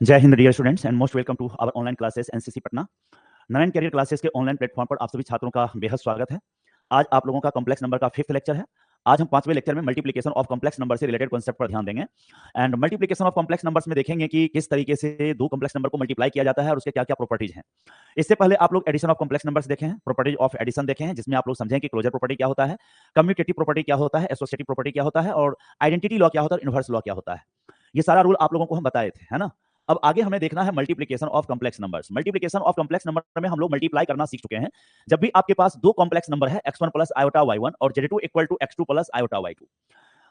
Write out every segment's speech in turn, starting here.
जय हिंद dear students and most welcome to our online classes NCC Patna. Narayan career classes के online platform पर आप सभी छात्रों का बेहद स्वागत है। आज आप लोगों का कॉम्प्लेक्स नंबर का 5th लेक्चर है। आज हम 5वें लेक्चर में मल्टीप्लिकेशन ऑफ कॉम्प्लेक्स नंबर से रिलेटेड कॉन्सेप्ट पर ध्यान देंगे and multiplication of complex numbers में देखेंगे कि किस तरीके से दो कॉम्प्लेक्स नंबर को मल्टीप्लाई किया जाता है और उसके क्या क्या प्रॉपर्टीज हैं। इससे पहले आप लोग एडिशन ऑफ कॉम्प्लेक्स नंबर्स देखे हैं, प्रॉपर्टीज ऑफ एडिशन देखे हैं, जिसमें आप लोग समझें कि क्लोजर प्रॉपर्टी क्या होता है, कम्यूटेटिव प्रॉपर्टी क्या होता है, एसोसिएटिव प्रॉपर्टी क्या होता है और आइडेंटिटी लॉ क्या होता है और इनवर्स लॉ क्या होता है। ये सारा रूल आप लोगों को हम बताए थे, है ना। अब आगे हमें देखना है multiplication of complex numbers. Multiplication of complex number में हम लोग मल्टीप्लाई करना सीख चुके हैं। जब भी आपके पास दो कॉम्प्लेक्स नंबर है x1 प्लस आयोटा y1 और z2 equal to x2 plus iota y2,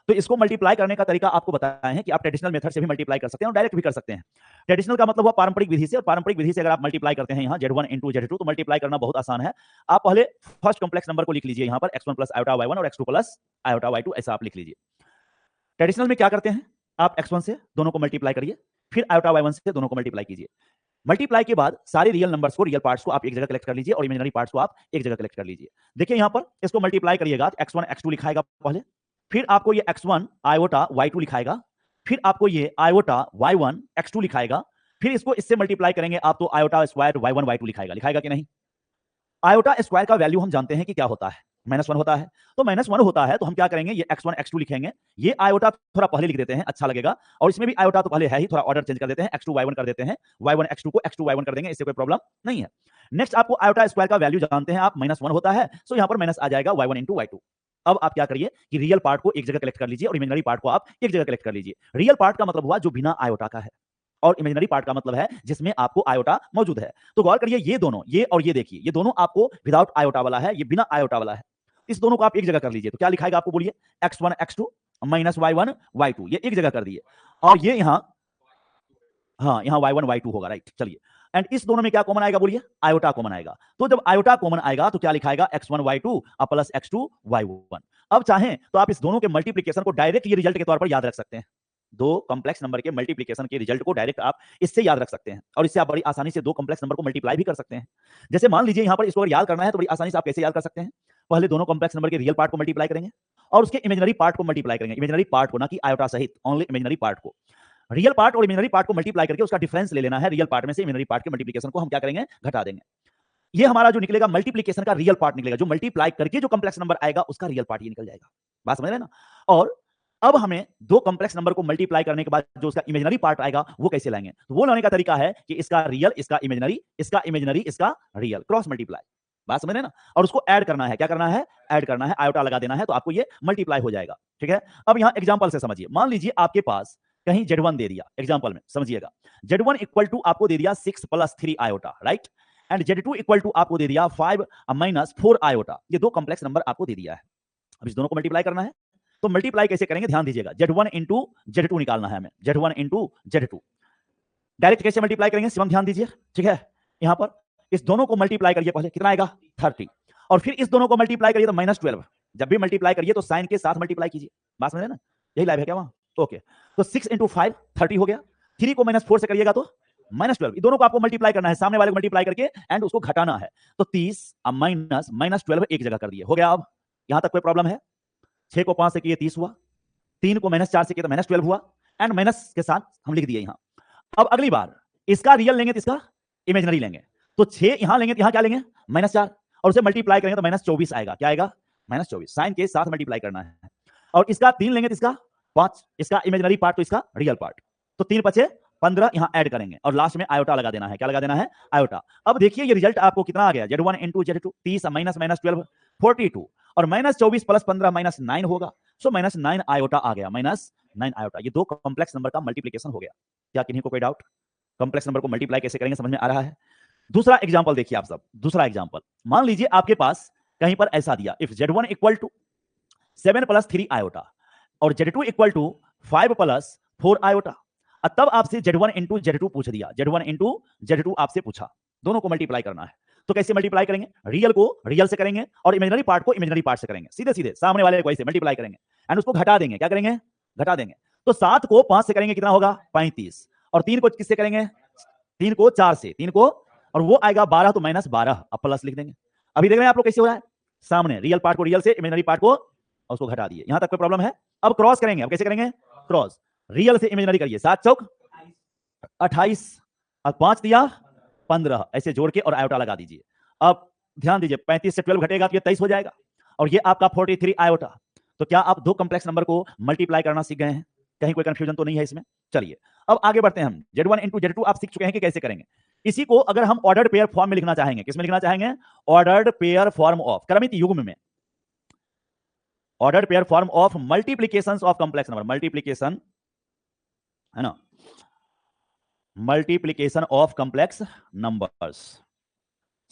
तो इसको मल्टीप्लाई करने का तरीका आपको बताया है कि आप ट्रेडिशनल मेथड से भी मल्टीप्लाई कर सकते हैं और डायरेक्ट भी कर सकते हैं। ट्रेडिशनल का मतलब हुआ पारंपरिक विधि से, और पारंपरिक विधि से अगर आप मल्टीप्लाई करते हैं यहाँ z1 इंटू z2 तो मल्टीप्लाई करना बहुत आसान है। आप पहले फर्स्ट कॉम्प्लेक्स नंबर को लिख लीजिए यहाँ पर x1 प्लस आयोटा y1 और x2 प्लस आयोटा y2, ऐसा आप लिख लीजिए। ट्रेडिशनल में क्या करते हैं, आप x1 से दोनों को मल्टीप्लाई करिए, फिर आयोटा y1 से दोनों को मल्टीप्लाई कीजिए। मल्टीप्लाई के बाद सारे रियल नंबर्स को, रियल पार्ट्स को आप एक जगह कलेक्ट कर लीजिए और इमेजिनरी पार्ट्स को आप एक जगह कलेक्ट कर लीजिए। देखिए यहाँ पर इसको मल्टीप्लाई करिएगा तो x1 x2 लिखाएगा पहले, फिर आपको ये x1 आयोटा y2 लिखाएगा, फिर आपको ये आयोटा y1 x2 लिखाएगा, फिर इसको इससे मल्टीप्लाई करेंगे आप तो आयोटा स्क्वायर y1 y2 लिखाएगा। लिखाएगा कि नहीं? आयोटा स्क्वायर का वैल्यू हम जानते हैं कि क्या होता है, -1 होता है। तो -1 होता है तो हम क्या करेंगे, ये x1 x2 लिखेंगे। ये आयोटा थोड़ा पहले लिख देते हैं, अच्छा लगेगा, और इसमें भी आयोटा तो पहले है ही, थोड़ा ऑर्डर चेंज कर देते हैं, x2 y1 कर देते हैं, y1 x2 को x2 y1 कर देंगे, इससे कोई प्रॉब्लम नहीं है। नेक्स्ट आपको आयोटा स्क्वायर का वैल्यू जानते हैं आप, -1 होता है, सो यहाँ पर माइनस आ जाएगा y1 इंटू y2। अब आप क्या करिए कि रियल पार्ट को एक जगह कलेक्ट कर लीजिए और इमेजिनरी पार्ट को आप एक जगह कलेक्ट कर लीजिए। रियल पार्ट का मतलब हुआ जो बिना आयोटा का है, और इमेजिनरी पार्ट का मतलब है जिसमें आपको आयोटा मौजूद है। तो गौर करिए, ये दोनों, ये और ये देखिए, ये दोनों आपको विदाउट आयोटा वाला है, ये बिना आयोटा वाला है। इस दोनों को आप एक जगह कर लीजिए तो क्या लिखाएगा आपको, बोलिए, x1 x2 minus y1 y2, ये एक जगह कर दिए। और ये यहाँ, हाँ, यहाँ y1 y2 होगा, राइट। चलिए, एंड इस दोनों में क्या कॉमन आएगा, बोलिए, आयोटा कॉमन आएगा। तो जब आयोटा कॉमन आएगा तो क्या लिखाएगा, x1 y2 plus x2 y1। अब चाहें तो आप इस दोनों के मल्टीप्लिकेशन को डायरेक्ट ये रिजल्ट के तौर पर याद रख सकते हैं। दो कॉम्प्लेक्स नंबर के मल्टीप्लिकेशन के रिजल्ट को डायरेक्ट आप इससे याद रख सकते हैं, और इससे आप बड़ी आसानी से दो कॉम्प्लेक्स नंबर को मल्टीप्लाई भी कर सकते हैं। जैसे मान लीजिए यहाँ पर इसको अगर याद करना है तो बड़ी आसानी से आप कैसे याद कर सकते हैं, पहले दोनों कॉम्प्लेक्स नंबर के रियल पार्ट को मल्टीप्लाई करेंगे और उसके इमेजिनरी पार्ट को मल्टीप्लाई करेंगे। इमेजिनरी पार्ट को, ना कि आयोटा सहित, ओनली इमेजिनरी पार्ट को। रियल पार्ट और इमेजिनरी पार्ट को मल्टीप्लाई करके उसका डिफरेंस ले लेना है। रियल पार्ट में से इमेजिनरी पार्ट के मल्टीप्लिकेशन को हम क्या करेंगे, घटा देंगे। ये हमारा जो निकलेगा मल्टीप्लिकेशन का रियल पार्ट निकलेगा, जो मल्टीप्लाई करके जो कॉम्प्लेक्स नंबर आएगा उसका रियल पार्ट ये निकल जाएगा। बात समझ रहे हैं ना। और अब हमें दो कॉम्प्लेक्स नंबर को मल्टीप्लाई करने के बाद जो उसका इमेजिनरी पार्ट आएगा वो कैसे लाएंगे, तो वो लाने का तरीका है कि इसका रियल, इसका इमेजिनरी, इसका इमेजिनरी, इसका रियल, क्रॉस मल्टीप्लाई। बात समझ रहे हैं ना। और उसको ऐड करना है, क्या करना है, ऐड करना है, आयोटा लगा देना है, तो आपको ये मल्टीप्लाई हो जाएगा। ठीक है। अब यहां एग्जांपल से समझिए, मान लीजिए आपके पास कहीं z1 दे दिया, एग्जांपल में समझिएगा, z1 इक्वल टू आपको दे दिया 6 plus 3 iota, right, and z2 equal to आपको दे दिया 5 माइनस 4 आयोटा। ये दो कॉम्प्लेक्स नंबर आपको दे दिया है। अब इस दोनों को मल्टीप्लाई करना है, तो मल्टीप्लाई कैसे करेंगे, ध्यान दीजिएगा, z1 इंटू z2 निकालना है हमें, z1 इंटू z2। डायरेक्ट कैसे मल्टीप्लाई करेंगे, सिर्फ ध्यान दीजिए। ठीक है, यहां पर इस दोनों को मल्टीप्लाई करिए, पहले कितना आएगा 30, और फिर इस दोनों को मल्टीप्लाई करिए तो -12। जब भी मल्टीप्लाई करिए तो साइन के साथ मल्टीप्लाई कीजिए। बात समझ रहे ना, यही लाइव है क्या वहां, ओके। तो 6 इंटू 5 30 हो गया, 3 को -4 से करिएगा तो -12। दोनों को आपको मल्टीप्लाई करना है, सामने वाले को मल्टीप्लाई करके एंड उसको घटाना है। तो 30 माइनस -12 एक जगह कर दिए, हो गया। अब यहां तक कोई प्रॉब्लम है? 6 को 5 से किए 30 हुआ, 3 को -4 से किए तो -12 हुआ, एंड माइनस के साथ हम लिख दिए यहां। अब अगली बार इसका रियल लेंगे तो इसका इमेजिनरी लेंगे, तो 6 यहां लेंगे तो यहां क्या लेंगे, -4, और उसे मल्टीप्लाई करेंगे तो -24 आएगा। क्या आएगा, -24, साइन के साथ मल्टीप्लाई करना है। और इसका 3 लेंगे तो इसका 5, इसका इमेजिनरी पार्ट तो इसका रियल पार्ट, तो 3 बचे 15, यहां ऐड करेंगे और लास्ट में आयोटा लगा देना है। क्या लगा देना है, आयोटा। अब देखिए ये रिजल्ट आपको कितना आ गया, z1 इंटू z2, 30 माइनस -12 42, और -24 प्लस 15 -9 होगा, सो -9 आयोटा आ गया, -9 आयोटा। ये दो कॉम्प्लेक्स नंबर का मल्टीप्लिकेशन हो गया। क्या किन्हीं को कोई डाउट, कॉम्प्लेक्स नंबर को मल्टीप्लाई कैसे करेंगे समझ में आ रहा है? दूसरा एग्जांपल देखिए आप सब, दूसरा एग्जांपल, मान लीजिए आपके पास कहीं पर ऐसा दिया, if z1 equal to 7 plus 3 iota और z2 equal to 5 plus 4 iota. तब आपसे z1 इंटू z2 पूछ दिया, z1 इंटू z2 आपसे पूछा, दोनों को मल्टीप्लाई करना है। तो कैसे मल्टीप्लाई करेंगे, रियल को रियल से करेंगे और इमेजिनरी पार्ट को इमेजिनरी पार्ट से करेंगे, सीधे सीधे सामने वाले को ऐसे मल्टीप्लाई करेंगे एंड उसको घटा देंगे। क्या करेंगे, घटा देंगे। तो 7 को 5 से करेंगे कितना होगा, 35, और 3 को किससे करेंगे, 3 को 4 से, 3 को, और वो आएगा 12, तो -12, अब प्लस लिख देंगे। अभी देख रहे हैं आप लोग कैसे हो रहा है, सामने रियल पार्ट को रियल से, इमेजिनरी पार्ट को, और उसको घटा दिए। यहां तक कोई प्रॉब्लम है? अब क्रॉस करेंगे, अब कैसे करेंगे, क्रॉस, रियल से इमेजिनरी करिए, 7 चौक 28 और 5 दिया 15, ऐसे जोड़ के और आयोटा लगा दीजिए। अब ध्यान दीजिए 35 से 12 घटेगा तो ये 23 हो जाएगा और ये आपका 43 आयोटा। तो क्या आप दो कॉम्प्लेक्स नंबर को मल्टीप्लाई करना सीख गए हैं? कहीं कोई कंफ्यूजन तो नहीं है इसमें? चलिए अब आगे बढ़ते हैं हम। Z1 इंटू Z2 आप सीख चुके हैं कि कैसे करेंगे। इसी को अगर हम ऑर्डर्ड पेयर फॉर्म में लिखना चाहेंगे, किसमें लिखना चाहेंगे? ऑर्डर्ड पेयर फॉर्म ऑफ, क्रमित युग्म में, ordered pair form of multiplication of complex number, multiplication है ना, मल्टीप्लीकेशन ऑफ कॉम्प्लेक्स नंबर्स।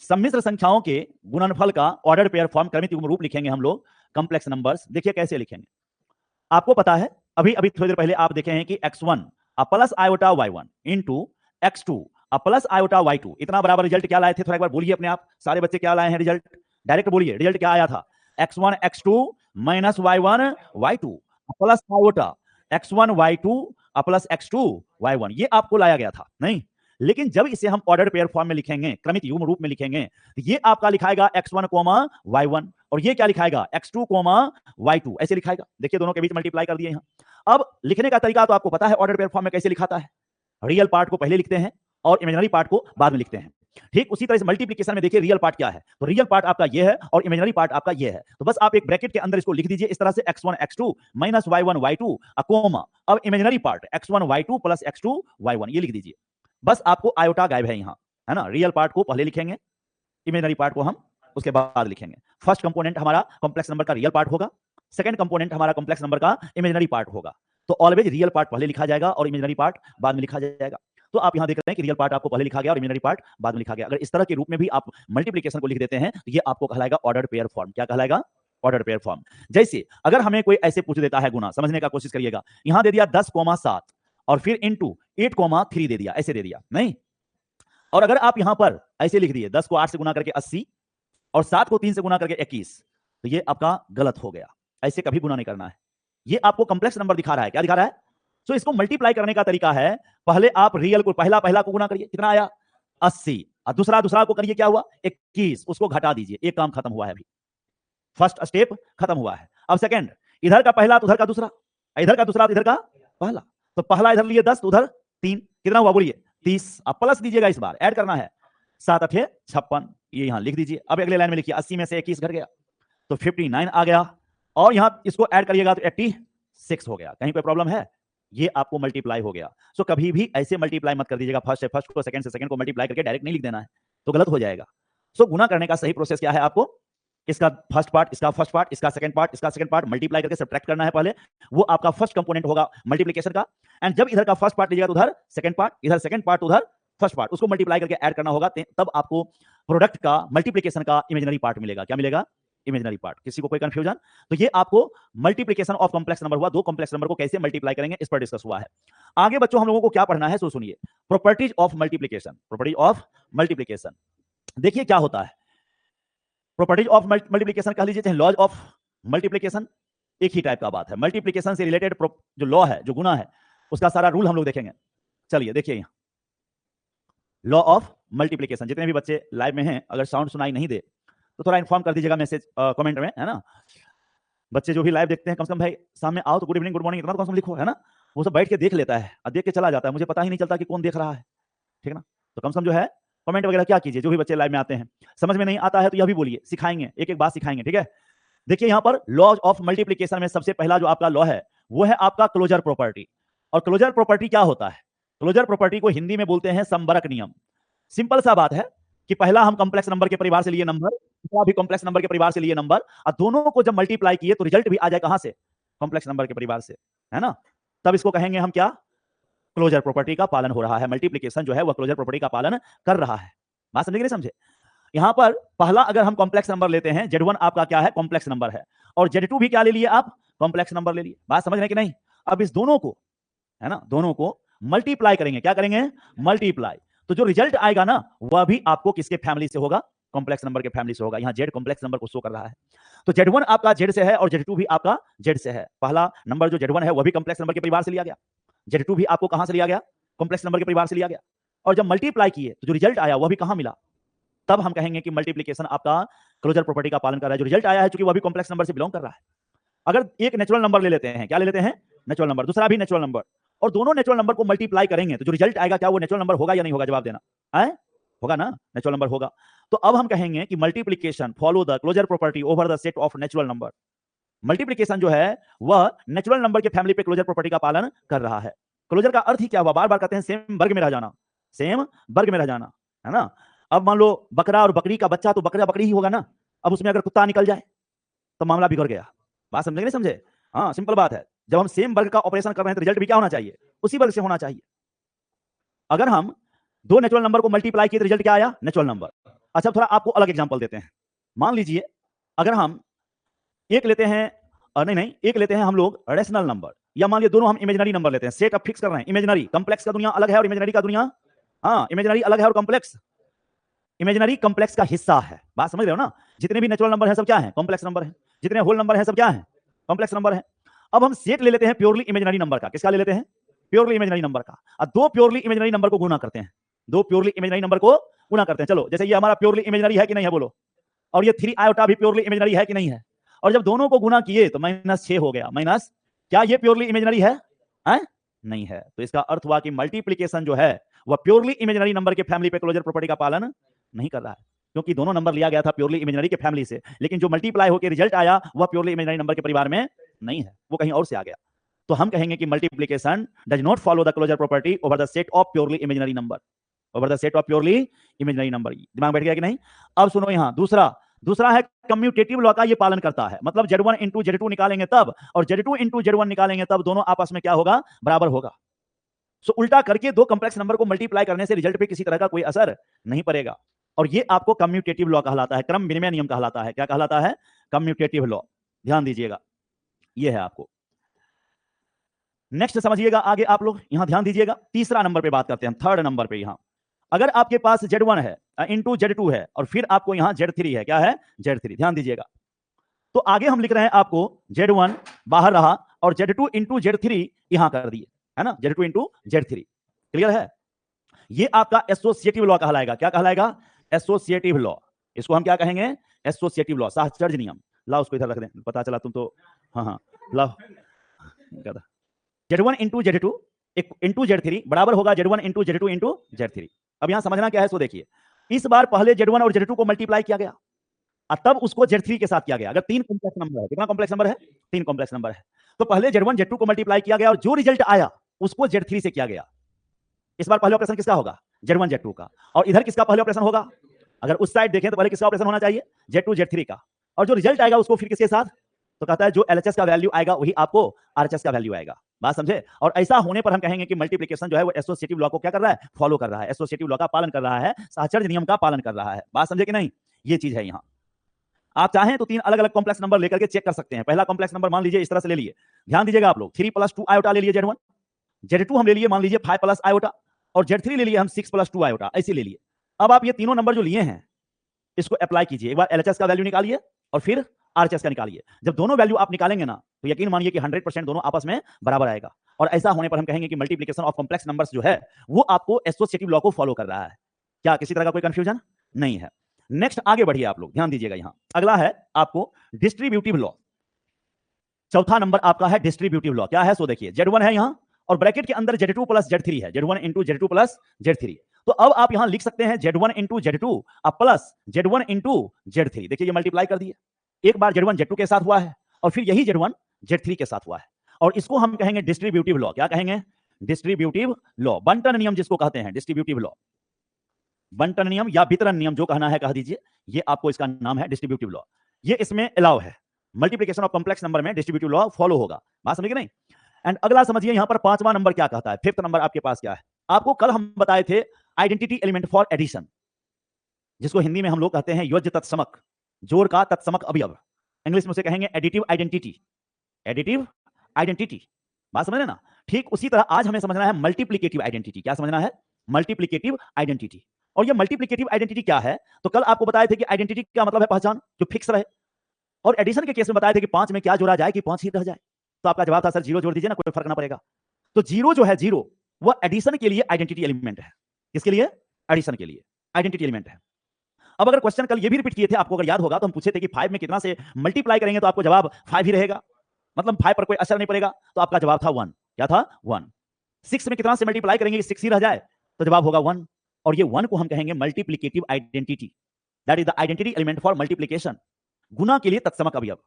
सम्मिश्र संख्याओं के गुणनफल का ऑर्डर्ड पेयर फॉर्म, क्रमित युग्म रूप लिखेंगे हम लोग कॉम्प्लेक्स नंबर्स। देखिए कैसे लिखेंगे, आपको पता है अभी अभी थोड़ी देर पहले आप देखे हैं कि x1 plus iota y1 into x2 plus iota y2 इतना बराबर रिजल्ट क्या लाए थे? थोड़ा एक बार बोलिए अपने आप, सारे बच्चे क्या लाए हैं रिजल्ट? डायरेक्ट बोलिए, रिजल्ट क्या आया था? x1 x2 minus y1 y2 plus iota x1 y2 plus x2 y1, ये आपको लाया गया था नहीं? लेकिन जब इसे हम ऑर्डर्ड पेयर फॉर्म में लिखेंगे, क्रमित युग्म रूप में लिखेंगे, तो ये आपका लिखाएगा x1 y1 और ये क्या लिखाएगा? x2 y2, ऐसे लिखाएगा। देखिए दोनों के बीच मल्टीप्लाई कर दिए यहां। अब लिखने का तरीका तो आपको पता है ऑर्डर्ड पेयर फॉर्म में कैसे लिखाता है, रियल पार्ट को पहले लिखते हैं और इमेजिनरी पार्ट को बाद में लिखते हैं। ठीक उसी तरह से मल्टीप्लिकेशन में देखिए रियल पार्ट क्या है, तो रियल पार्ट आपका ये है और इमेजिनरी पार्ट आपका ये है। तो बस आप एक ब्रैकेट के अंदर इसको लिख दीजिए इस तरह से x1 x2 minus y1 y2 comma, अब imaginary part x1 y2 plus x2 y1, ये लिख दीजिए। बस आपको आयोटा गायब है यहां, है ना? रियल पार्ट को पहले लिखेंगे, इमेजिनरी पार्ट को हम उसके बाद लिखेंगे। फर्स्ट कंपोनेंट हमारा कॉम्प्लेक्स नंबर का रियल पार्ट होगा, सेकंड कंपोनेंट हमारा कॉम्प्लेक्स नंबर का इमेजिनरी पार्ट होगा। तो ऑलवेज रियल पार्ट पहले लिखा जाएगा और इमेजिनरी पार्ट बाद में लिखा जाएगा। तो आप यहां देख रहे हैं कि रियल पार्ट आपको पहले लिखा गया और इमेजिनरी पार्ट बाद में लिखा गया। अगर इस तरह के रूप में भी आप मल्टीप्लिकेशन को लिख देते हैं तो ये आपको कहलाएगा ऑर्डर्ड पेयर फॉर्म। क्या कहलाएगा? Ordered pair form. जैसे अगर हमें कोई ऐसे पूछ देता है गुना, समझने का कोशिश करिएगा, यहां दे दिया 10,7 और फिर इंटू 8,3 दे दिया, ऐसे दे दिया नहीं? और अगर आप यहां पर ऐसे लिख दिए 10 को 8 से गुना करके 80 और 7 को 3 से गुना करके 21, तो ये आपका गलत हो गया। ऐसे कभी गुना नहीं करना है। ये आपको कॉम्प्लेक्स नंबर दिखा रहा है। क्या दिखा रहा है? सो इसको मल्टीप्लाई करने का तरीका है, पहले आप रियल को पहला को गुना करिए, कितना आया? 80, और दूसरा को करिए, क्या हुआ? 21, उसको घटा दीजिए, एक काम खत्म हुआ है अभी, फर्स्ट स्टेप खत्म हुआ है। अब सेकंड, इधर का पहला तो उधर का दूसरा, इधर का दूसरा तो इधर का पहला, तो पहला इधर लिए 10 तो उधर 3, कितना हुआ बोलिए? 30। अब प्लस दीजिएगा, इस बार ऐड करना है, 7 8 56, ये यहां लिख दीजिए। अब अगले लाइन में लिखिए 80 में से 21 घट गया तो 59 आ गया, और यहां इसको ऐड करिएगा तो 86 हो गया। कहीं कोई प्रॉब्लम है? ये आपको मल्टीप्लाई हो गया। सो कभी भी ऐसे मल्टीप्लाई मत कर दीजिएगा, फर्स्ट से फर्स्ट को, सेकंड से सेकंड को मल्टीप्लाई करके डायरेक्ट नहीं लिख देना है, तो गलत हो जाएगा। सो गुना करने का सही प्रोसेस क्या है? आपको इसका फर्स्ट पार्ट, इसका फर्स्ट पार्ट, इसका सेकंड पार्ट, इसका सेकंड पार्ट मल्टीप्लाई करके सब्ट्रैक्ट करना है पहले, वो आपका फर्स्ट कंपोनेंट होगा मल्टीप्लिकेशन का। एंड जब इधर का फर्स्ट पार्ट लीजिएगा तो उधर सेकंड पार्ट, इधर सेकंड पार्ट उधर फर्स्ट पार्ट, उसको मल्टीप्लाई करके ऐड करना होगा, तब आपको प्रोडक्ट का मल्टीप्लिकेशन का इमेजिनरी पार्ट मिलेगा। क्या मिलेगा? Imaginary part. किसी को कोई कंफ्यूजन? तो ये आपको मल्टीप्लिकेशन ऑफ कॉम्प्लेक्स नंबर हुआ, दो कॉम्प्लेक्स नंबर को कैसे मल्टीप्लाई करेंगे इस पर डिस्कस हुआ है। आगे बच्चों हम लोगों को क्या पढ़ना है, सो सुनिए, properties of multiplication. Property of multiplication, देखिए क्या होता है। प्रॉपर्टीज ऑफ मल्टीप्लिकेशन कह लीजिए चाहे लॉज ऑफ मल्टीप्लिकेशन, एक ही टाइप का बात है। मल्टीप्लिकेशन से रिलेटेड जो लॉ है, जो गुना है, उसका सारा रूल हम लोग देखेंगे। चलिए देखिए यहां लॉ ऑफ मल्टीप्लिकेशन। जितने भी बच्चे लाइव में हैं, अगर साउंड सुनाई नहीं दे तो थोड़ा इन्फॉर्म कर दीजिएगा मैसेज कमेंट में, है ना? बच्चे जो भी लाइव देखते हैं, कम से कम भाई सामने आओ तो गुड इवनिंग गुड मॉर्निंग इतना तो कम से कम लिखो, है ना? वो सब बैठ के देख लेता है और देख के चला जाता है, मुझे पता ही नहीं चलता कि कौन देख रहा है, ठीक ना? तो कम से कम जो है कमेंट वगैरह क्या कीजिए, जो भी बच्चे लाइव में आते हैं। समझ में नहीं आता है तो यह भी बोलिए, सिखाएंगे, एक एक बात सिखाएंगे, ठीक है? देखिए यहां पर लॉ ऑफ मल्टीप्लिकेशन में सबसे पहला जो आपका लॉ है वो है आपका क्लोजर प्रॉपर्टी। और क्लोजर प्रॉपर्टी क्या होता है? क्लोजर प्रॉपर्टी को हिंदी में बोलते हैं संबरक नियम। सिंपल सा बात है कि पहला हम कॉम्प्लेक्स नंबर के परिवार से लिए नंबर, दूसरा भी कॉम्प्लेक्स नंबर के परिवार से लिए नंबर, और दोनों को जब मल्टीप्लाई किए तो रिजल्ट भी आ जाए कहां से? कॉम्प्लेक्स नंबर के परिवार से, है ना? तब इसको कहेंगे हम क्या? क्लोजर प्रॉपर्टी का पालन हो रहा है। मल्टीप्लिकेशन जो है वह क्लोजर प्रॉपर्टी का पालन कर रहा है। बात समझे कि नहीं समझे? यहां पर पहला अगर हम कॉम्प्लेक्स नंबर लेते हैं, Z1 आपका क्या है? कॉम्प्लेक्स नंबर है, और Z2 भी क्या ले लिए आप? कॉम्प्लेक्स नंबर ले लिए। बात समझ रहे हैं कि नहीं? अब इस दोनों को, है ना, दोनों को मल्टीप्लाई करेंगे। क्या करेंगे? मल्टीप्लाई। तो जो रिजल्ट आएगा ना वह भी आपको किसके फैमिली से होगा? कॉम्प्लेक्स नंबर के फैमिली से होगा। यहां Z कॉम्प्लेक्स नंबर को शो कर रहा है, तो Z1 आपका Z से है और Z2 भी आपका Z से है। पहला नंबर जो Z1 है वह भी कॉम्प्लेक्स नंबर के परिवार से लिया गया, Z2 भी आपको कहां से लिया गया? कॉम्प्लेक्स नंबर के परिवार से लिया गया। और जब मल्टीप्लाई किए तो जो रिजल्ट आया वह भी कहां मिला? तब हम कहेंगे कि मल्टीप्लिकेशन आपका क्लोजर प्रॉपर्टी का पालन कर रहा है। जो रिजल्ट आया है क्योंकि वह भी कॉम्प्लेक्स नंबर से बिलोंग कर रहा है। अगर एक नेचुरल नंबर ले लेते हैं, क्या ले लेते हैं? नेचुरल नंबर, दूसरा भी नेचुरल नंबर, और दोनों नेचुरल नंबर को मल्टीप्लाई करेंगे तो जो रिजल्ट आएगा क्या वो नेचुरल नंबर होगा या नहीं होगा? जवाब देना है, होगा ना, नेचुरल नंबर होगा। तो अब हम कहेंगे कि multiplication follow the closure property over the set of natural number. Multiplication जो है वह नेचुरल नंबर के फैमिली पे क्लोजर प्रॉपर्टी का पालन कर रहा है। क्लोजर का अर्थ ही क्या हुआ? बार बार कहते हैं सेम वर्ग में रह जाना, सेम वर्ग में रह जाना, है ना। अब मान लो बकरा और बकरी का बच्चा, तो बकरा बकरी ही होगा ना। अब उसमें अगर कुत्ता निकल जाए तो मामला बिगड़ गया। बात समझे नहीं समझे? हाँ, सिंपल बात है। जब हम सेम वर्ग का ऑपरेशन कर रहे हैं तो रिजल्ट भी क्या होना चाहिए? उसी वर्ग से होना चाहिए। अगर हम दो नेचुरल नंबर को मल्टीप्लाई किए तो रिजल्ट क्या आया? Natural number. अच्छा, थोड़ा आपको अलग एग्जांपल देते हैं। मान लीजिए अगर हम एक लेते हैं, नहीं एक लेते हैं हम लोग रेशनल नंबर, या मान लीजिए दोनों हम इमेजिनरी नंबर लेते हैं। सेट अब फिक्स कर रहे हैं इमेजिनरी, कॉम्प्लेक्स का दुनिया अलग है और इमेजिनरी का दुनिया, हाँ इमेजिनरी अलग है और कॉम्प्लेक्स, इमेजिनरी कॉम्प्लेक्स का हिस्सा है। बात समझ रहे हो ना? जितने भी नेचुरल नंबर है सब क्या है? कॉम्प्लेक्स नंबर है। जितने होल नंबर है सब क्या है? कॉम्प्लेक्स नंबर है। अब हम सेट ले लेते हैं प्योरली इमेजिनरी नंबर का। किसका ले लेते हैं? प्योरली इमेजिनरी नंबर का। अब दो प्योरली इमेजिनरी नंबर को गुणा करते हैं, दो प्योरली इमेजिनरी नंबर को गुणा करते हैं। चलो, जैसे ये हमारा प्योरली इमेजिनरी है कि नहीं है बोलो, और ये 3 आयोटा भी प्योरली इमेजिनरी है कि नहीं है? और जब दोनों को गुणा किए तो -6 हो गया। माइनस, क्या ये प्योरली इमेजिनरी है? नहीं है। तो इसका अर्थ हुआ कि मल्टीप्लिकेशन जो है वह प्योरली इमेजिनरी नंबर के फैमिली पे क्लोजर प्रॉपर्टी का पालन नहीं कर रहा है, क्योंकि दोनों नंबर लिया गया था प्योरली इमेजिनरी के फैमिली से, लेकिन जो मल्टीप्लाई होकर रिजल्ट आया वह प्योरली इमेजिनरी नंबर के परिवार में नहीं है, वो कहीं और से आ गया। तो हम कहेंगे कि multiplication does not follow the closure property over the set of purely imaginary number, over the set of purely imaginary number. दिमाग बैठ गया कि नहीं? अब सुनो, यहां दूसरा है कम्यूटेटिव लॉ का ये पालन करता है। मतलब Z1 इंटू Z2 निकालेंगे तब, और Z2 इंटू Z1 निकालेंगे तब, दोनों आपस में क्या होगा? बराबर होगा। सो उल्टा करके दो कॉम्प्लेक्स नंबर को मल्टीप्लाई करने से रिजल्ट पे किसी तरह का कोई असर नहीं पड़ेगा, और ये आपको कम्यूटेटिव लॉ कहलाता है, क्रम विनिमय नियम कहलाता है। क्या कहलाता है? Commutative law. ध्यान दीजिएगा, ये है आपको। नेक्स्ट समझिएगा आगे आप लोग, यहां ध्यान दीजिएगा। तीसरा नंबर पे बात करते हैं, थर्ड नंबर पे। यहां अगर आपके पास Z1 है इंटू Z2 है, और फिर आपको यहां Z3 है। क्या है? Z3। ध्यान दीजिएगा। तो आगे हम लिख रहे हैं आपको Z1 बाहर रहा और Z2 इंटू Z3 यहां कर दिए, है ना। Z2 इंटू Z3, क्लियर है? ये आपका एसोसिएटिव लॉ कहलाएगा। क्या कहलाएगा? Associative law. इसको हम क्या कहेंगे? एसोसिएटिव लॉ, साहचर्य नियम। लाओ उसको इधर रख दें, पता चला तुम तो, हाँ लाओ। Z1 into Z2 into Z3 बराबर होगा Z1 into Z2 into Z3। अब यहां समझना क्या है, सो देखिए। इस बार पहले Z1 और Z2 को मल्टीप्लाई किया गया, तब उसको Z3 के साथ किया गया। अगर 3 कॉम्प्लेक्स नंबर है, कितना कॉम्प्लेक्स नंबर है? 3 कॉम्प्लेक्स नंबर है। तो पहले Z1 Z2 को मल्टीप्लाई किया गया और जो रिजल्ट आया उसको Z3 से किया गया। इस बार पहले ऑपरेशन किसका होगा? Z1 Z2 का। और इधर किसका पहले ऑपरेशन होगा? अगर उस साइड देखें तो पहले किसका ऑपरेशन होना चाहिए? Z2 Z3 का। और जो रिजल्ट आएगा उसको फिर किसके साथ? तो कहता है जो LHS का वैल्यू आएगा वही आपको RHS का वैल्यू आएगा। बात समझे? और ऐसा होने पर हम कहेंगे कि मल्टीप्लिकेशन जो है वो एसोसिएटिव लॉ को क्या कर रहा है? फॉलो कर रहा है, एसोसिएटिव लॉ का पालन कर रहा है, साहचर्य नियम का पालन कर रहा है। बात समझे कि नहीं? ये चीज है। यहां आप चाहें तो 3 अलग अलग कॉम्प्लेक्स नंबर लेकर के चेक कर सकते हैं। पहला कॉम्प्लेक्स नंबर मान लीजिए इस तरह से ले लिए, ध्यान दीजिएगा आप लोग, 3 + 2 आयोटा ले लिए Z1, Z2 हम ले लिए मान लीजिए 5 + आयोटा, और Z3 ले लिए हम 6 + 2 आयोटा, ऐसे ले लिए। अब आप ये तीनों नंबर जो लिए हैं इसको अप्लाई कीजिए। एक बार LHS का वैल्यू निकालिए और फिर RHS का निकालिए। जब दोनों वैल्यू आप निकालेंगे ना तो यकीन मानिए कि 100% दोनों आपस में बराबर आएगा। और ऐसा होने पर हम कहेंगे कि मल्टीप्लिकेशन ऑफ कॉम्प्लेक्स नंबर्स जो है वो आपको एसोसिएटिव लॉ को फॉलो कर रहा है। क्या किसी तरह का कोई कंफ्यूजन नहीं है? नेक्स्ट आगे बढ़िए आप लोग, ध्यान दीजिएगा। यहां अगला है आपको डिस्ट्रीब्यूटिव लॉ। चौथा नंबर आपका है डिस्ट्रीब्यूटिव लॉ। क्या है? सो देखिए, Z1 है यहां और ब्रैकेट के अंदर Z2 + Z3 है, Z1 इंटू Z2 + Z3। तो अब आप यहां लिख सकते हैं Z1 into Z2 plus Z1 into Z3। देखिए ये मल्टीप्लाई कर दिए। एक बार Z1 Z2 के साथ हुआ है और फिर यही Z1 Z3 के साथ हुआ है, और इसको हम कहेंगे डिस्ट्रीब्यूटिव लॉ। क्या कहेंगे? डिस्ट्रीब्यूटिव लॉ, बंटन नियम जिसको कहते हैं, डिस्ट्रीब्यूटिव लॉ, बंटन नियम या वितरण नियम जो कहना है कह दीजिए, ये आपको इसका नाम है डिस्ट्रीब्यूटिव लॉ। ये इसमें अलाउ है, मल्टीप्लिकेशन ऑफ कॉम्प्लेक्स नंबर में डिस्ट्रीब्यूटिव लॉ फॉलो होगा। बात समझिए नहीं? एंड अगला समझिए, यहां पर 5वां नंबर क्या कहता है, 5th नंबर आपके पास क्या है? आपको कल हम बताए थे आइडेंटिटी एलिमेंट फॉर एडिशन, जिसको हिंदी में हम लोग कहते हैं योज्य तत्समक, जोड़ का तत्समक अवयव। इंग्लिश में उसे कहेंगे एडिटिव आइडेंटिटी, एडिटिव आइडेंटिटी। बात समझ रहे ना? ठीक उसी तरह आज हमें समझना है मल्टीप्लिकेटिव आइडेंटिटी। क्या समझना है? Multiplicative identity. और ये मल्टीप्लिकेटिव आइडेंटिटी क्या है? तो कल आपको बताए थे कि आइडेंटिटी का मतलब है पहचान जो फिक्स रहे, और एडिशन के केस में बताए थे कि 5 में क्या जोड़ा जाए कि 5 ही रह जाए। तो आपका जवाब था सर 0 जोड़ दीजिए ना, कोई फर्क ना पड़ेगा। तो 0 जो है 0 वो एडिशन के लिए आइडेंटिटी एलिमेंट है। किसके लिए? एडिशन के लिए आइडेंटिटी एलिमेंट है। अब अगर क्वेश्चन कल ये भी रिपीट किए थे आपको, अगर याद होगा, तो हम पूछे थे कि 5 में कितना से मल्टीप्लाई करेंगे तो आपको जवाब 5 ही रहेगा, मतलब 5 पर कोई असर नहीं पड़ेगा। तो आपका जवाब था 1। क्या था? 1। 6 में कितना से मल्टीप्लाई करेंगे कि 6 ही रह जाए, तो जवाब होगा 1, और ये 1 को हम कहेंगे multiplicative identity, that is the identity element for multiplication, गुना के लिए तत्समक अवयव,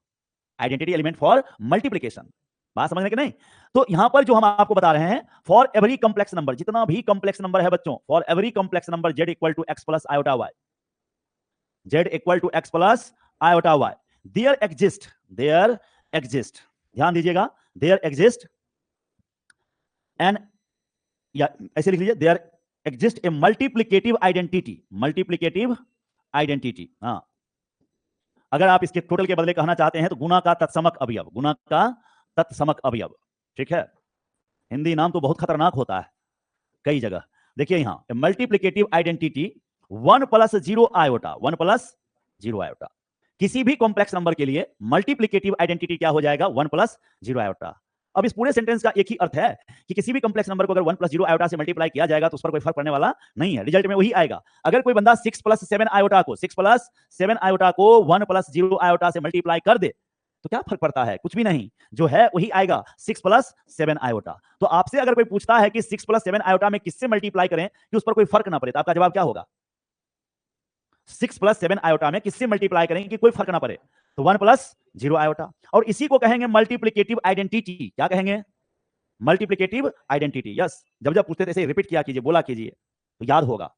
आइडेंटिटी एलिमेंट फॉर मल्टीप्लिकेशन। बात समझने के नहीं? तो यहां पर जो हम आपको बता रहे हैं, फॉर एवरी कॉम्प्लेक्स नंबर, जितना भी कॉम्प्लेक्स नंबर है बच्चों, for every complex number z equal to x plus iota y, z equal to x plus iota y, there exist, ध्यान दीजिएगा, देयर एग्जिस्ट एंड, या ऐसे लिख लीजिए, there exist a multiplicative identity, multiplicative identity. हाँ, अगर आप इसके टोटल के बदले कहना चाहते हैं तो गुना का तत्समक अवयव, गुना का तत्समक अवयव, ठीक है। हिंदी नाम तो बहुत खतरनाक होता है कई जगह। देखिए यहां multiplicative identity 1 plus 0 iota, 1 plus 0 iota, किसी भी कॉम्प्लेक्स नंबर के लिए मल्टीप्लिकेटिव आइडेंटिटी क्या हो जाएगा, 1 प्लस 0 आयोटा। अब इस पूरे सेंटेंस का एक ही अर्थ है कि किसी भी कॉम्प्लेक्स नंबर को अगर 1 प्लस 0 आयोटा से मल्टीप्लाई किया जाएगा तो उस पर कोई फर्क पड़ने वाला नहीं है, रिजल्ट में वही आएगा। अगर कोई बंदा 6 प्लस 7 आयोटा को 1 प्लस 0 आयोटा से मल्टीप्लाई कर दे तो क्या फर्क पड़ता है, कुछ भी नहीं, जो है वही आएगा, 6 प्लस 7 आयोटा। तो आपसे अगर कोई पूछता है कि 6 प्लस 7 आयोटा में किससे मल्टीप्लाई करें कि उस पर कोई फर्क ना पड़े, तो आपका जवाब क्या होगा, 6 प्लस 7 आयोटा में किससे मल्टीप्लाई करें कि कोई फर्क ना पड़े, तो 1 प्लस 0 आयोटा। और इसी को कहेंगे मल्टीप्लिकेटिव आइडेंटिटी। क्या कहेंगे, मल्टीप्लिकेटिव आइडेंटिटी। यस, जब जब पूछते थे ऐसे रिपीट किया कीजिए, बोला कीजिए, तो याद होगा।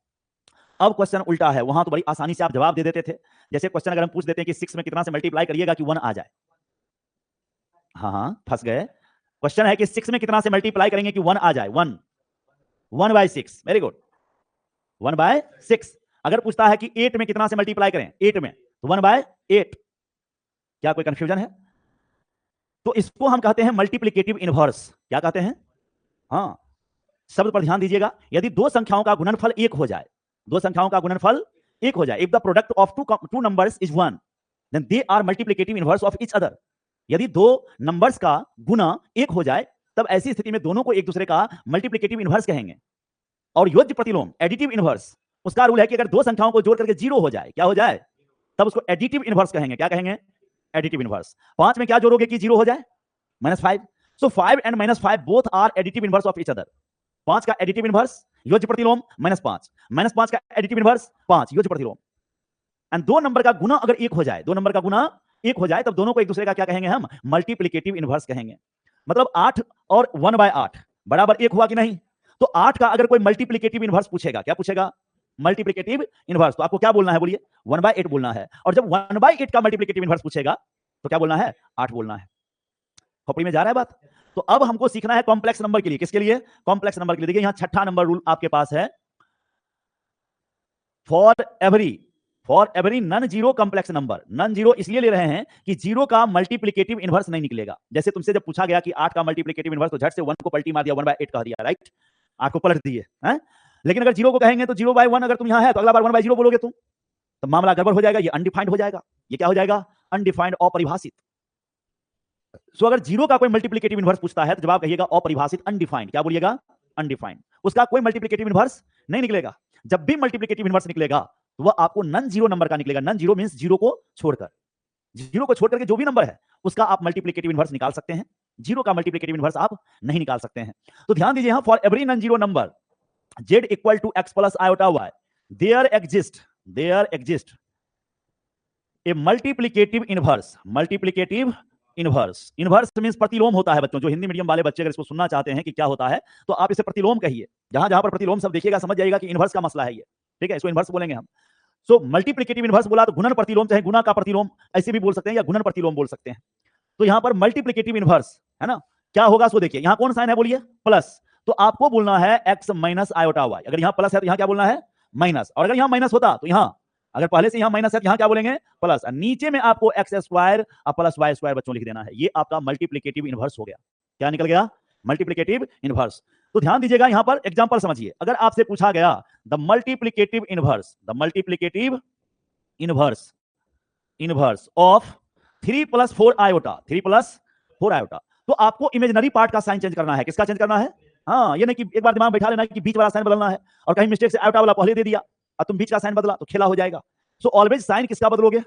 अब क्वेश्चन उल्टा है, वहां तो बड़ी आसानी से आप जवाब दे देते थे। जैसे क्वेश्चन अगर हम पूछ देते हैं कि 6 में कितना से मल्टीप्लाई करिएगा कि 1 आ जाए, हाँ फंस गए। क्वेश्चन है कि 6 में कितना से मल्टीप्लाई करेंगे कि 1 आ जाए, 1 बाय 6, वेरी गुड, 1 बाय 6। अगर पूछता है कि 8 में कितना से मल्टीप्लाई करें, 8 में, तो 1 बाय 8। क्या कोई कंफ्यूजन है? तो इसको हम कहते हैं मल्टीप्लिकेटिव इनवर्स। क्या कहते हैं? हाँ, शब्द पर ध्यान दीजिएगा। यदि दो संख्याओं का गुणनफल 1 हो जाए, दो संख्याओं का गुणनफल 1 हो जाए, if the product of two numbers is 1, then they are multiplicative inverse of each other. यदि दो नंबर्स का गुना 1 हो जाए, तब ऐसी स्थिति में दोनों को एक दूसरे का मल्टीप्लिकेटिव इनवर्स कहेंगे। और योज्य प्रतिलोम, एडिटिव इनवर्स, उसका रूल है कि अगर दो संख्याओं को जोड़ करके 0 हो जाए, क्या हो जाए, तब उसको एडिटिव इनवर्स कहेंगे। क्या कहेंगे? Additive inverse. 5 में क्या जोड़ोगे कि 0 हो जाए, -5। So 5 and -5 both are additive inverse of each other. 5 का एडिटिव इनवर्स योज्य प्रतिलोम -5, -5 का एडिटिव इनवर्स 5 योज्य प्रतिलोम। एंड दो नंबर का गुना अगर 1 हो जाए, दो नंबर का गुना 1 हो जाए, तब दोनों को एक दूसरे का क्या कहेंगे, हम मल्टीप्लिकेटिव इनवर्स कहेंगे। मतलब 8 और 1/8 बराबर 1 हुआ कि नहीं? तो 8 का अगर कोई मल्टीप्लिकेटिव इनवर्स पूछेगा, क्या पूछेगा, मल्टीप्लिकेटिव इनवर्स, तो आपको क्या बोलना है, बोलिए, 1/8 बोलना है। और जब 1/8 का मल्टीप्लिकेटिव इनवर्स पूछेगा तो क्या बोलना है, 8 बोलना है। खोपड़ी में जा रहा है बात? तो अब हमको सीखना है कॉम्प्लेक्स नंबर के लिए। किसके लिए? कॉम्प्लेक्स नंबर के लिए। देखिए यहां छठा नंबर रूल आपके पास है, for every non zero complex number. Non zero इसलिए ले रहे हैं कि 0 का मल्टीप्लिकेटिव इनवर्स नहीं निकलेगा। जैसे तुमसे जब पूछा गया कि 8 का मल्टीप्लिकेटिव इनवर्स, तो झट से 1 को पलटी मार दिया, 1/8 कह दिया, राइट, 8 को पलट दिए हैं। लेकिन अगर 0 को कहेंगे तो 0/1 अगर तुम यहां है तो अगला बार 1/0 बोलोगे तुम, तो मामला गड़बड़ हो जाएगा, ये अनडिफाइंड हो जाएगा। ये क्या हो जाएगा? अनडिफाइंड, अपरिभाषित। सो अगर 0 का कोई मल्टीप्लिकेटिव इनवर्स पूछता है तो जवाब कहिएगा अपरिभाषित, अनडिफाइंड। क्या बोलिएगा? अनडिफाइंड। उसका कोई मल्टीप्लिकेटिव इनवर्स नहीं निकलेगा। जब भी मल्टीप्लिकेटिव इनवर्स निकलेगा तो वह आपको नॉन जीरो नंबर का निकलेगा। नॉन जीरो मींस 0 को छोड़कर, 0 को छोड़कर के जो भी नंबर है उसका आप मल्टीप्लिकेटिव इनवर्स निकाल सकते हैं। 0 का मल्टीप्लिकेटिव इनवर्स आप नहीं निकाल सकते हैं। तो ध्यान दीजिए यहां, for every non zero number z equal to x plus iota y, there exist a multiplicative inverse. Multiplicative inverse, inverse means प्रतिलोम होता है बच्चों। जो हिंदी मीडियम वाले बच्चे अगर इसको सुनना चाहते हैं कि क्या होता है, तो आप इसे प्रतिलोम कहिए। जहां जहां पर प्रतिलोम सब देखिएगा, समझ जाइएगा कि इनवर्स का मसला है ये, ठीक है, इसको इनवर्स बोलेंगे हम। सो मल्टीप्लिकेटिव इनवर्स बोला तो गुणन प्रतिलोम, चाहे गुना का प्रतिलोम ऐसे भी बोल सकते हैं, या गुणन प्रतिलोम बोल सकते हैं। तो यहां पर मल्टीप्लिकेटिव इनवर्स है ना, क्या होगा सो देखिए, यहां कौन साइन है, बोलिए, प्लस। तो आपको बोलना है x माइनस आयोटा y। अगर यहां प्लस है तो यहां क्या बोलना है, माइनस। और अगर यहां माइनस होता तो यहां, अगर पहले से यहां माइनस है तो यहां क्या बोलेंगे, प्लस। नीचे में आपको x स्क्वायर और प्लस y स्क्वायर बच्चों लिख देना है। ये आपका मल्टीप्लिकेटिव इनवर्स हो गया। क्या निकल गया? Multiplicative inverse. तो ध्यान दीजिएगा यहां पर एग्जांपल समझिए। अगर आपसे पूछा गया the multiplicative inverse of 3 + 4 iota, 3 + 4 iota, तो आपको इमेजिनरी पार्ट का साइन चेंज करना है। किसका चेंज करना है? हाँ, ये नहीं कि एक बार दिमाग में बैठा लेना है कि बीच वाला साइन बदलना है और कहीं मिस्टेक से आयोटा वाला पहले दे दिया और तुम बीच का साइन बदला तो खेला हो जाएगा। सो ऑलवेज साइन किसका बदलोगे?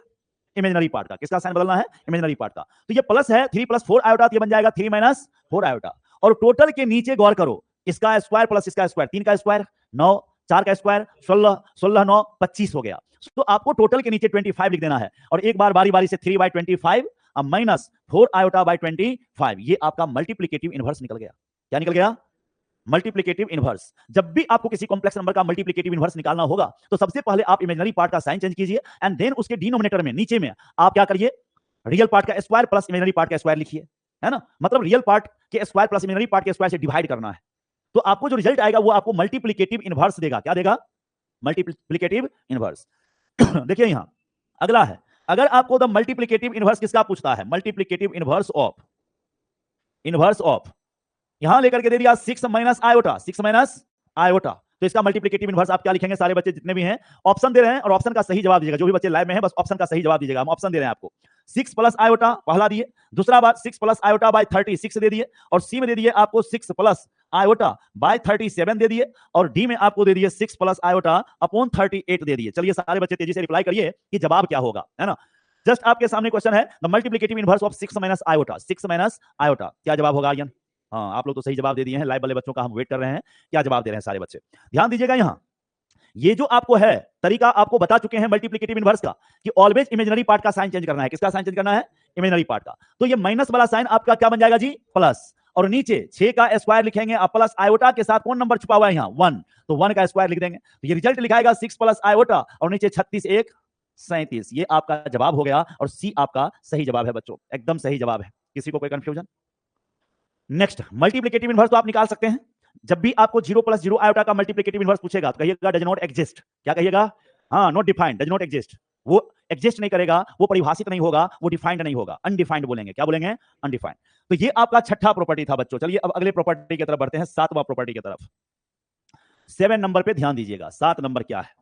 इमेजिनरी पार्ट का। किसका साइन बदलना है? इमेजिनरी पार्ट का। तो ये प्लस है, 3 + 4 आयोटा, तो ये बन जाएगा 3 - 4 आयोटा। और टोटल के नीचे गौर करो, इसका स्क्वायर प्लस इसका स्क्वायर, 3 का स्क्वायर 9, 4 का स्क्वायर 16, 16 9 25 हो गया। तो आपको टोटल के नीचे 25 लिख देना है और एक बार बारी बारी से 3/25 माइनस 4 आयोटा बाय 25। ये आपका मल्टीप्लिकेटिव इनवर्स निकल गया। क्या निकल गया? Multiplicative inverse. जब भी आपको किसी कॉम्प्लेक्स नंबर का मल्टीप्लिकेटिव इनवर्स निकालना होगा तो सबसे पहले आप इमेजिनरी पार्ट का साइन चेंज कीजिए एंड देन उसके डिनोमिनेटर में नीचे में आप क्या करिए, रियल पार्ट का स्क्वायर प्लस इमेजिनरी पार्ट का स्क्वायर लिखिए, है ना। मतलब रियल पार्ट के स्क्वायर प्लस इमेजिनरी पार्ट के स्क्वायर से डिवाइड करना है। तो आपको जो रिजल्ट आएगा वो आपको मल्टीप्लिकेटिव इनवर्स देगा। क्या देगा? Multiplicative inverse. देखिए यहां अगला है, अगर आपको द मल्टीप्लिकेटिव इनवर्स किसका पूछता है, मल्टीप्लिकेटिव इनवर्स ऑफ यहां लेकर के दे दिया 6 माइनस आयोटा, 6 माइनस आयोटा। तो इसका मल्टीप्लिकेटिव इनवर्स आप क्या लिखेंगे? सारे बच्चे जितने भी हैं ऑप्शन दे रहे हैं और ऑप्शन का सही जवाब दीजिएगा। जो भी बच्चे लाइव में हैं बस ऑप्शन का सही जवाब दीजिएगा। हम ऑप्शन दे रहे हैं आपको। 6 प्लस आयोटा पहला दिए, दूसरा बात 6 प्लस आयोटा बाय 36 दे दिए और सी में दे दिए आपको 6 प्लस आयोटा बाय 37 दे दिए और डी में आपको दे दिए 6 प्लस आयोटा अपॉन 38 दे दिए। चलिए सारे बच्चे तेजी से रिप्लाई करिए कि जवाब क्या होगा, है ना। जस्ट आपके सामने क्वेश्चन है the multiplicative inverse of 6 minus iota, 6 minus iota. क्या जवाब होगा आर्यन? हाँ आप लोग तो सही जवाब दे दिए हैं। लाइव वाले बच्चों का हम वेट कर रहे हैं, क्या जवाब दे रहे हैं सारे बच्चे। ध्यान दीजिएगा यहां ये जो आपको है तरीका आपको बता चुके हैं मल्टीप्लिकेटिव इनवर्स का कि ऑलवेज इमेजिनरी पार्ट का साइन चेंज करना है। किसका साइन चेंज करना है? इमेजिनरी पार्ट का। तो ये माइनस वाला साइन आपका क्या बन जाएगा जी? प्लस, और नीचे 6 का स्क्वायर लिखेंगे और प्लस आयोटा के साथ कौन नंबर छुपा हुआ है यहां? 1, तो 1 का स्क्वायर लिख देंगे। तो ये रिजल्ट लिखाएगा 6 प्लस आयोटा और नीचे 36 1 37। ये आपका जवाब हो गया और सी आपका सही जवाब है बच्चों, एकदम सही जवाब है। किसी को कोई कंफ्यूजन? नेक्स्ट मल्टीप्लिकेटिव इनवर्स तो आप निकाल सकते हैं। जब भी आपको 0 प्लस 0 आयोटा का मल्टीप्लिकेटिव इनवर्स पूछेगा तो कहिएगा डज नॉट एग्जिस्ट। क्या कहिएगा? हाँ, not defined, does not exist. वो एग्जिस्ट नहीं करेगा, वो परिभाषित नहीं होगा, वो डिफाइंड नहीं होगा, अनडिफाइंड बोलेंगे। क्या बोलेंगे? अनडिफाइंड। तो ये आपका छठा प्रॉपर्टी था बच्चों। चलिए अब अगले प्रॉपर्टी की तरफ बढ़ते हैं, 7वां प्रॉपर्टी की तरफ। 7 नंबर पे ध्यान दीजिएगा। 7 नंबर क्या है?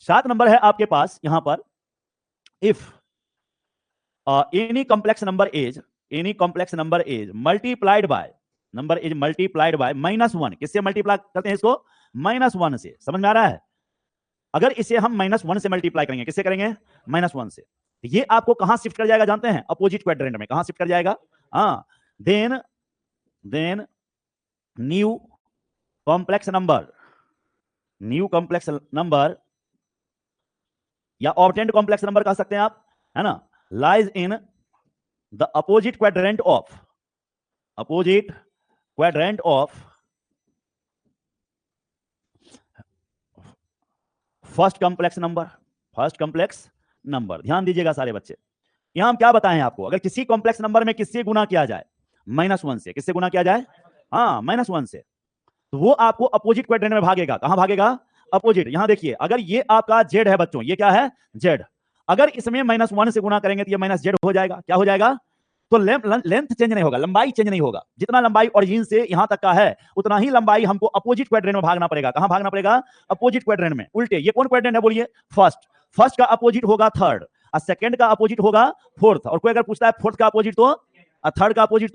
7 नंबर है आपके पास यहां पर, if any complex number is multiplied by -1। किससे मल्टीप्लाई करते हैं इसको? -1 से। समझ में आ रहा है? अगर इसे हम -1 से मल्टीप्लाई करेंगे, किससे करेंगे? -1 से। तो ये आपको कहां शिफ्ट कर जाएगा जानते हैं? अपोजिट क्वाड्रेंट में। कहां शिफ्ट कर जाएगा? हाँ, देन न्यू कॉम्प्लेक्स नंबर या ऑब्टेंड कॉम्प्लेक्स नंबर कह सकते हैं आप, है ना, lies in the opposite quadrant of first complex number. ध्यान दीजिएगा सारे बच्चे। यहां हम क्या बताएं आपको, अगर किसी कॉम्प्लेक्स नंबर में किससे गुना किया जाए? -1 से। किससे गुना किया जाए? हाँ, -1 से। तो वो आपको अपोजिट क्वाड्रेंट में भागेगा। कहां भागेगा? अपोजिट। यहां देखिए, अगर ये आपका z है बच्चों, ये क्या है? z। अगर इसमें -1 से गुना करेंगे तो ये -z हो जाएगा। क्या हो जाएगा? तो लेंथ चेंज नहीं होगा, लंबाई चेंज नहीं होगा। जितना लंबाई ओरिजिन से यहां तक का है उतना ही लंबाई हमको अपोजिट क्वाड्रेंट में भागना पड़ेगा। कहां भागना पड़ेगा? अपोजिट क्वाड्रेंट में। उल्टे, ये कौन क्वाड्रेंट है बोलिए? फर्स्ट का अपोजिट होगा थर्ड और सेकंड का अपोजिट होगा फोर्थ। और कोई अगर पूछता है फोर्थ का अपोजिट तो थर्ड का अपोजिट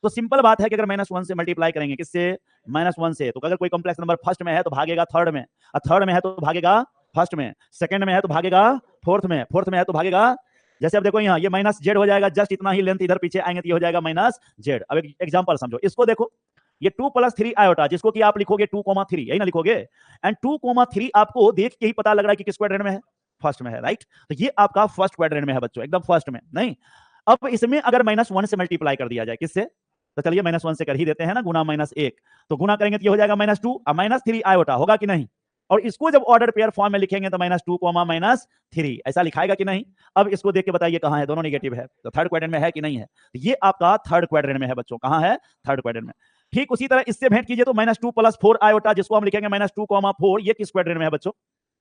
तो सिंपल बात है कि अगर -1 से मल्टीप्लाई करेंगे, किससे? -1 से। तो अगर कोई कॉम्प्लेक्स नंबर फर्स्ट में है तो भागेगा थर्ड में, और थर्ड में है तो भागेगा फर्स्ट में, सेकंड में है तो भागेगा फोर्थ में, फोर्थ में है तो भागेगा। जैसे अब देखो यहाँ ये -z हो जाएगा, जस्ट इतना ही लेंथ इधर पीछे आएंगे तो ये हो जाएगा -z। अब एक एग्जांपल समझो, इसको देखो, ये 2 + 3 आयोटा, जिसको कि आप लिखोगे 2,3, यही ना लिखोगे। एंड 2,3 आपको देख के ही पता लग रहा है कि किस क्वाड्रेंट में है? फर्स्ट में है, राइट। तो ये आपका फर्स्ट क्वाड्रेंट में है बच्चों, एकदम फर्स्ट में। नहीं, अब इसमें अगर -1 से मल्टीप्लाई कर दिया जाए, किससे? तो चलिए -1 से कर ही देते हैं ना, गुना -1। तो गुना करेंगे तो ये हो जाएगा -2 और -3 आयोटा, होगा कि नहीं? और इसको जब ऑर्डर पेयर फॉर्म में लिखेंगे तो -2, -3 ऐसा लिखाएगा कि नहीं? अब इसको देख के बताइए कहां है, दोनों नेगेटिव है, तो थर्ड क्वाड्रेंट में है कि नहीं है? तो ये आपका थर्ड क्वाड्रेंट में है बच्चों। कहां है? थर्ड क्वाड्रेंट में। ठीक उसी तरह इससे भेंट कीजिए तो -2 + 4 आयोटा, जिसको हम लिखेंगे -2, 4, ये किस क्वाड्रेंट में है बच्चों?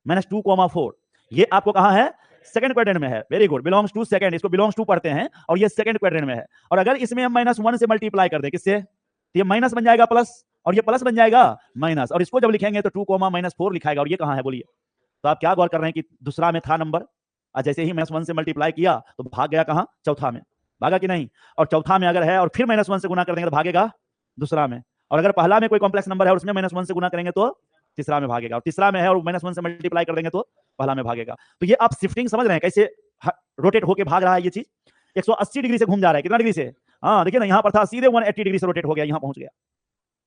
-2, 4, ये आपको कहां है? सेकंड क्वाड्रेंट में है। Very good, belongs to second, इसको बिलोंग्स टू पढ़ते हैं और ये सेकंड क्वाड्रेंट में है। और अगर इसमें हम -1 से मल्टीप्लाई कर दें, किससे? तो ये माइनस बन जाएगा प्लस, और ये प्लस बन जाएगा माइनस, और इसको जब लिखेंगे तो 2, -4 लिखाएगा। और ये कहां है बोलिए? तो आप क्या गौर कर रहे हैं कि दूसरा में था नंबर, और जैसे ही -1 से मल्टीप्लाई किया तो भाग गया कहां? चौथा में। भागा कि नहीं? और चौथा में अगर है और फिर -1 से गुना कर देंगे तो भागेगा दूसरा में। और अगर पहला में कोई कॉम्प्लेक्स नंबर है और उसमें -1 से गुना करेंगे तो तीसरा में भागेगा, और तीसरा में है और -1 से मल्टीप्लाई कर देंगे तो पहला में भागेगा। तो ये आप शिफ्टिंग समझ रहे हैं कैसे रोटेट होके भाग रहा है? ये चीज 180 डिग्री से घूम जा रहा है। कितना डिग्री से? हाँ देखिए ना, यहां पर था सीधे 180 डिग्री से रोटेट हो गया, यहां पहुंच गया।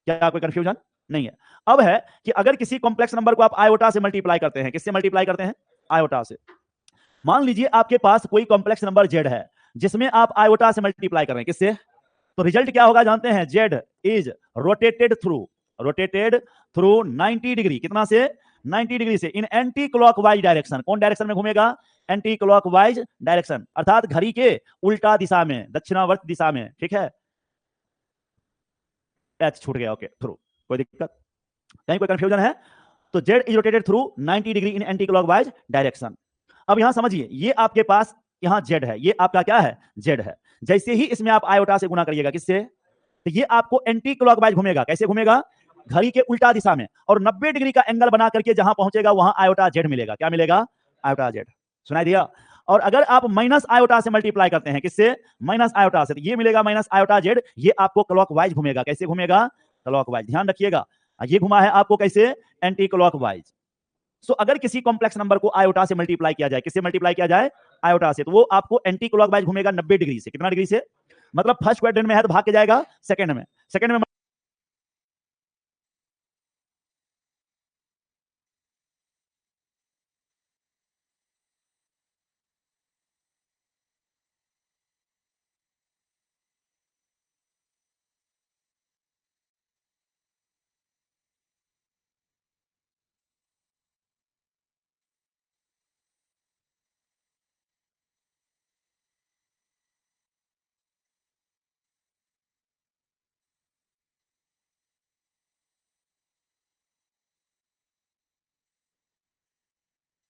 क्या कोई कंफ्यूजन नहीं है? अब है कि अगर किसी कॉम्प्लेक्स नंबर को आप आयोटा से मल्टीप्लाई करते हैं, किससे मल्टीप्लाई करते हैं? आयोटा से। मान लीजिए आपके पास कोई कॉम्प्लेक्स नंबर जेड है जिसमें आप आयोटा से मल्टीप्लाई कर रहे हैं, किससे? तो रिजल्ट क्या होगा जानते हैं? Z is rotated through 90 degree, कितना से? 90 डिग्री से, इन एंटी क्लॉकवाइज डायरेक्शन। कौन डायरेक्शन में घूमेगा? एंटी क्लॉकवाइज डायरेक्शन, अर्थात घड़ी के उल्टा दिशा में, दक्षिणावर्त दिशा में, ठीक है? एच छूट गया, ओके, थ्रू, कोई दिक्कत कहीं, कोई कंफ्यूजन है? तो Z is rotated through 90 degree in anti clockwise direction. अब यहां समझिए, ये आपके पास यहां जेड है, ये आपका क्या है? जेड है। जैसे ही इसमें आप आयोटा से गुणा करिएगा, किससे? तो ये आपको एंटी क्लॉकवाइज घूमेगा। कैसे घूमेगा? घड़ी के उल्टा दिशा में, और 90 डिग्री का एंगल बना करके जहां पहुंचेगा वहां आयोटा जेड मिलेगा। क्या मिलेगा? Iota Z. सुनाई दिया? और अगर आप माइनस आयोटा से मल्टीप्लाई करते हैं, किससे? माइनस आयोटा से, तो ये मिलेगा माइनस आयोटा जेड। ये आपको क्लॉकवाइज घूमेगा। कैसे घूमेगा? क्लॉकवाइज। ध्यान रखिएगा, ये घुमा है आपको कैसे? Anti clockwise. सो अगर किसी कॉम्प्लेक्स नंबर को आयोटा से मल्टीप्लाई किया जाए, किससे मल्टीप्लाई किया जाए? आयोटा से, तो वो आपको एंटी क्लॉकवाइज घूमेगा 90 डिग्री से। कितना डिग्री से? मतलब फर्स्ट क्वाड्रेंट में है तो भाग के जाएगा सेकंड में, सेकंड में